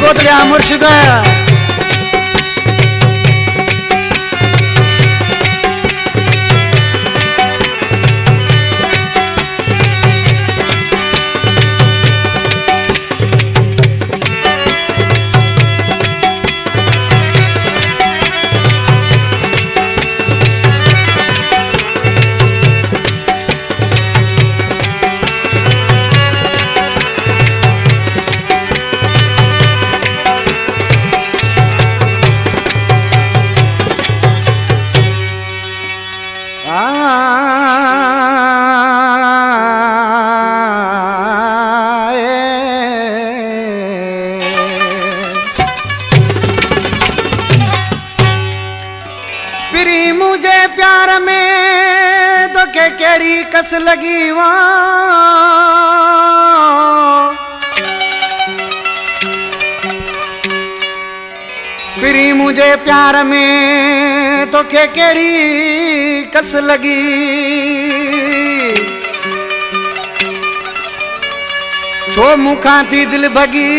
गोदरिया मुर्शिद पिरी मुझे प्यार में तो के केड़ी कस लगी वहाँ पिरी मुझे प्यार में तो के केड़ी कस लगी छो मुखा थी दिल भगी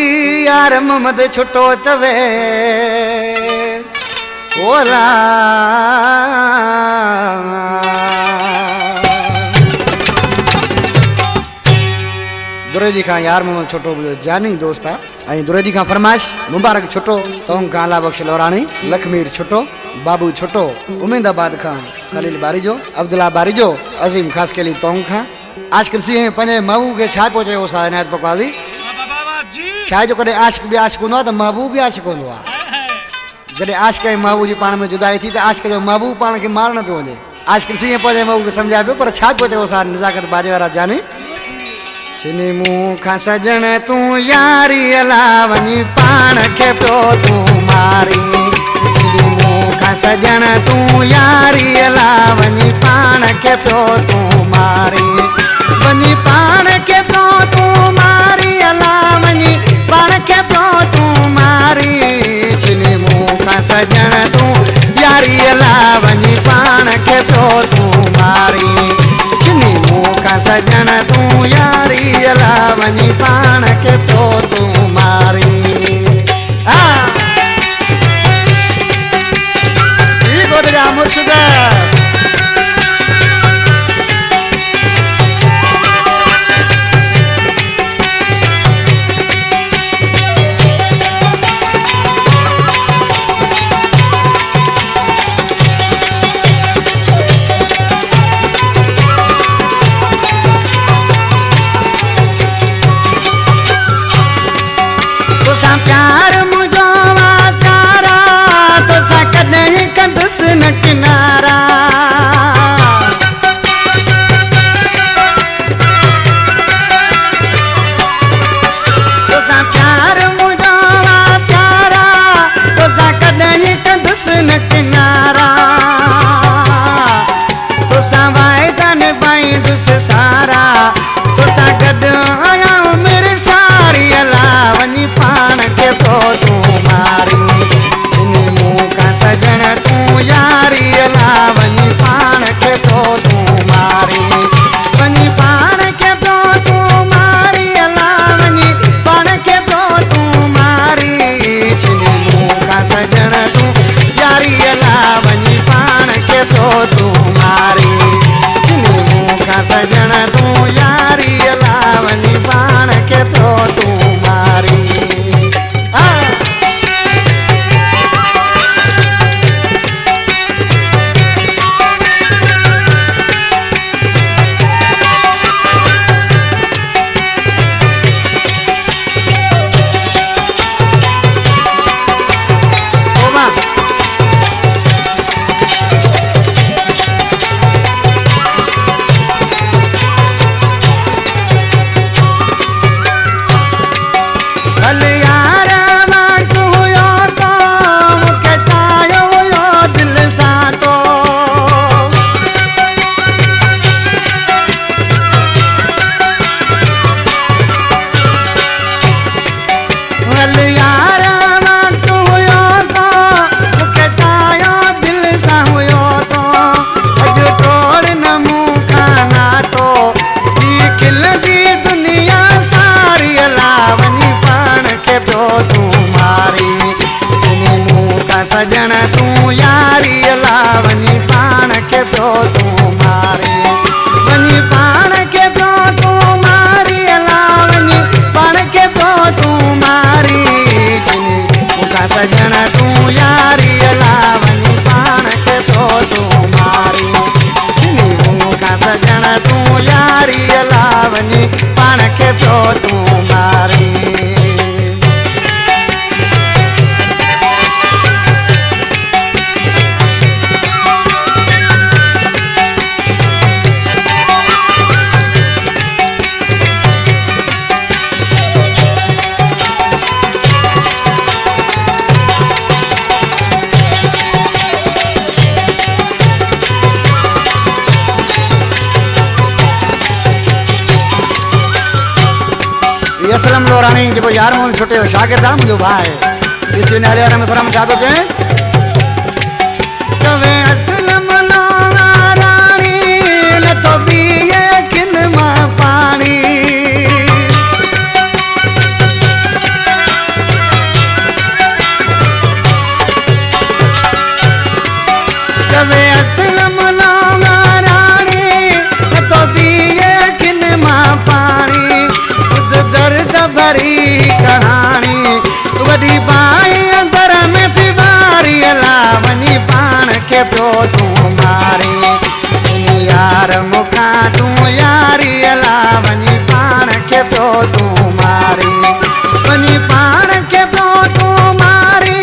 यार मोहम्मद छुटो तवे ओला दुरे जी का यार मोहम्मद छोटो जानी दोस्त आई दुरे जी का फरमाइश मुबारक छोटो तों का अला बख्श लोरानी लखमीर छोटो बाबू छोटो उमेदाबाद खां खलील बारिजो अब्दुल्ला बारिजो अजीम खास के लिए तों खां आज कृषि पंजे महबूब के छा पहुंचे हो सा इनायत पकवादी छा जो कदे आशिक भी आशिक होंदो त महबूब भी आशिक होंदो आ जॾहिं आशिक ऐं महबूब जी पाण में जुदाई थी त आशिक जो महबूब पाण खे मार न पियो वञे आशिक सी पहुचे महबूब खे सम्झाए पियो पर छा पियो चयो सार निज़ाकत बाजे वारा जाने छिनी मूं खां सजण तूं यारी अला वञी पाण खे पियो तूं मारी छिनी मूं खां सजण तूं यारी अला वञी पाण खे पियो तूं मारी वञी पाण खे पियो तूं मारी अला वञी पाण खे पियो तूं मारी सजण तूं यारी अला वञी पाण खे पियो तूं मारी छिनी मूं खां सजण तूं यारी अला वञी पाण खे पियो तूं मारी गोदरिया मुर्शिद पियो तूं मारी। असलम लोरानी जो यार मोहन छोटे शागिर्द आहे मुंहिंजो भाउ आहे। इसी नाले वारे में सलाम छा थो चए तवे असलम लोरानी न तो पिए किन मां पानी। तवे असलम लोरानी न तो पिए किन मां पानी। दर्द भरी कहानी वॾी बाई अंदर में थी बारी अला वञी पाण खे पियो तूं मारी। यार मूंखां तूं यारी अला वञी पाण खे पियो तूं मारी। वञी पाण खे पियो तूं मारी।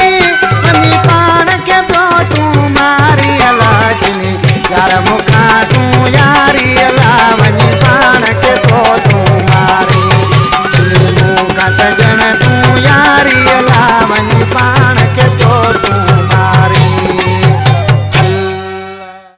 वञी पाण खे पियो तूं मारी अला जिनी यार मूंखां तूं यारी अला वञी पाण खे पियो तूं मारी। सजन तूं यारी अला वञी पाण